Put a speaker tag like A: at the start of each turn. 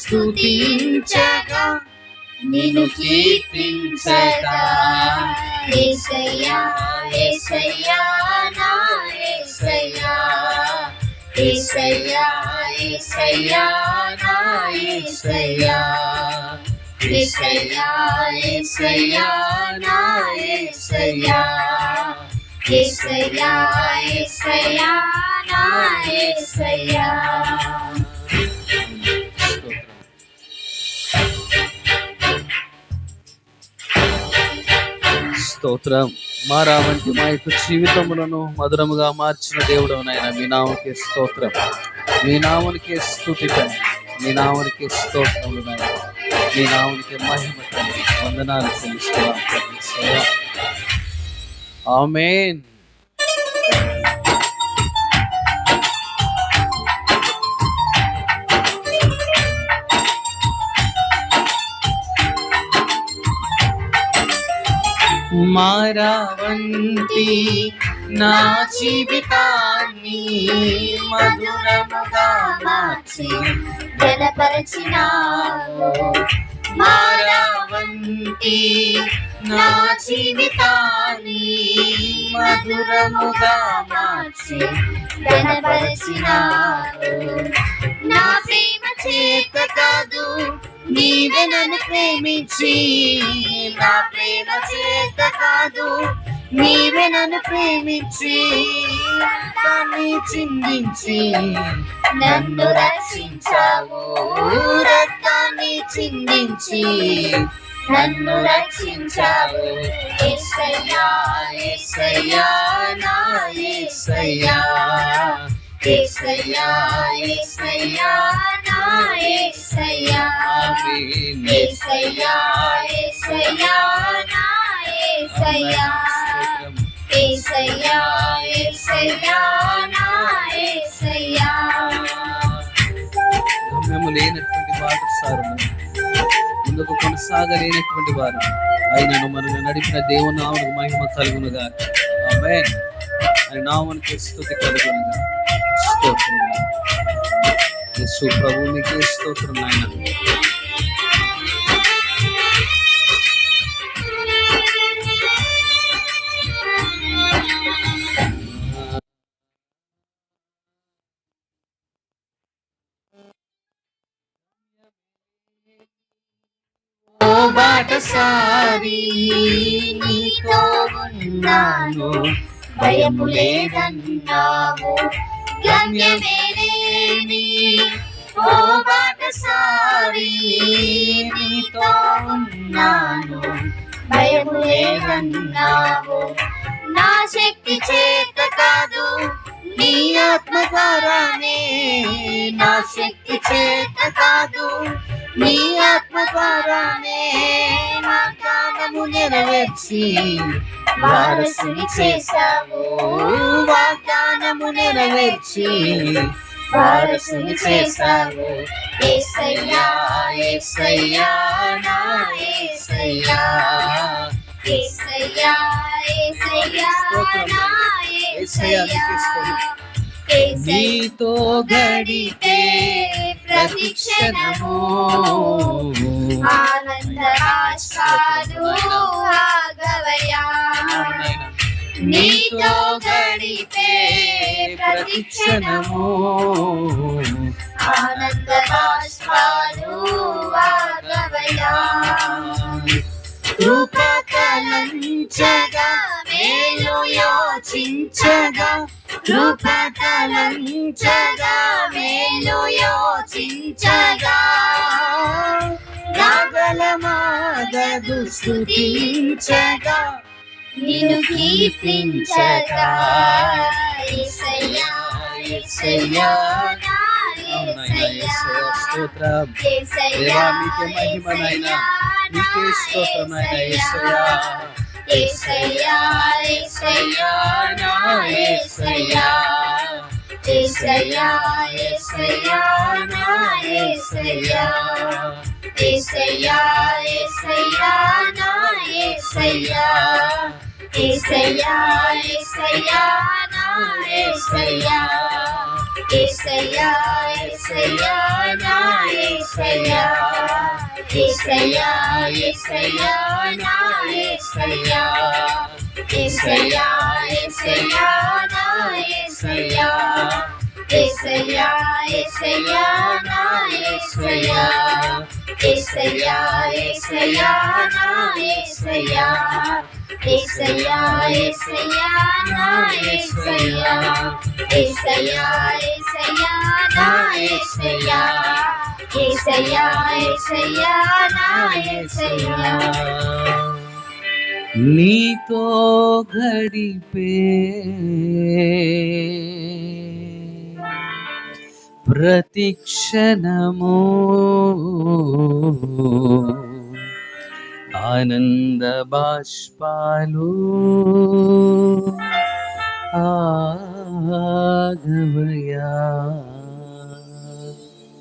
A: స్తుతించగా నిన్ను కీర్తించగా యేసయ్యా యేసయ్యా నా యేసయ్యా యేసయ్యా యేసయ్యా నా యేసయ్యా యేసయ్యా యేసయ్యా నా యేసయ్యా యేసయ్యా యేసయ్యా నా యేసయ్యా.
B: స్తోత్రం. మారా వంటి మా యొక్క జీవితములను మధురముగా మార్చిన దేవుడు నాయన, మీ నామకే స్తోత్రం, మీ నామనికే స్తుతితం, మీ నామనికే స్తోత్రములు నాయన, మీ నామనికే మహిమ వందనాలు చెల్లిస్తున్నాం. ఆమేన్. మారా వంటి నా జీవితాన్ని మధురముగా మార్చి
A: ఘనపరచినావు.
B: మారా వంటి నా జీవితాన్ని మధురముగా మార్చి
A: ఘనపరచినావు. నా ప్రేమ చేత కాదు నీవే నన్ను ప్రేమించి, నా ప్రేమ చేత కాదు నీవే నన్ను ప్రేమించి
B: రక్తాన్ని చిందించి
A: నన్ను రక్షించావు.
B: రక్తాన్ని చిందించి
A: నన్ను రక్షించావు. యేసయ్యా యేసయ్యా నా యేసయ్యా యేసయ్యా యేసయ్యా నా యేసయ్యా యేసయ్యా యేసయ్యా నా యేసయ్యా యేసయ్యా యేసయ్యా నా యేసయ్యా.
B: గమ్యము లేనటువంటి బాటసారులు, ముందుకు కొనసాగలేనటువంటి వారు ఆయనను మనల్ని నడిపిన దేవుని నామమునకు మహిమ కలుగునుగా. ఆమేన్. ఆయన నామమునకు స్తుతి కలుగునుగా. స్తోత్రం యేసు ప్రభువునికి స్తోత్రం నాయన.
A: ఓ బాటసారి నీతో ఉన్నాను, భయము లేదన్నావు, గమ్యమే లేని ఓ బాటసారి నీతో ఉన్నాను, భయము లేదన్నావు. నా శక్తి చేత కాదు నీ ఆత్మ ద్వారానే, నా శక్తి చేత కాదు నీ ఆత్మ ద్వారానే వాగ్దానము నెరవేర్చి వారసుని చేశావు. వాగ్దానము నెరవేర్చి వారసుని చేశావు. యేసయ్యా యేసయ్యా నా యేసయ్యా యేసయ్యా యేసయ్యా నా యేసయ్యా.
B: నీతో గడిపే
A: ప్రతిక్షణము ఆనంద బాష్పాలు ఆగవయ్యా. నీతో గడిపే ప్రతిక్షణము ఆనంద బాష్పాలు ఆగవయ్యా. కృప తలంచగా మేలు యోచించగా, కృప తలంచగా మేలు యోచించగా, రాగలమాగదు స్తుతించగా నిన్ను కీర్తించగా. యేసయ్యా యేసయ్యా నా యేసయ్యా
B: స్తోత్రం.
A: యేసయ్యా
B: మీకే మహిమ నాయనా, మీకే స్తోత్రం నాయనా.
A: యేసయ్యా యేసయ్యా నా యేసయ్యా యేసయ్యా యేసయ్యా నా యేసయ్యా యేసయ్యా యేసయ్యా నా యేసయ్యా యేసయ్యా యేసయ్యా నా యేసయ్యా యేసయ్యా యేసయ్యా నా యేసయ్యా యేసయ్యా యేసయ్యా నా యేసయ్యా యేసయ్యా యేసయ్యా నా యేసయ్యా యేసయ్యా యేసయ్యా నా యేసయ్యా యేసయ్యా యేసయ్యా నా యేసయ్యా యేసయ్యా యేసయ్యా నా యేసయ్యా యేసయ్యా యేసయ్యా నా యేసయ్యా యేసయ్యా యేసయ్యా నా యేసయ్యా
B: నీతో గడిపే ప్రతి క్షణము ఆనంద బాష్పాలు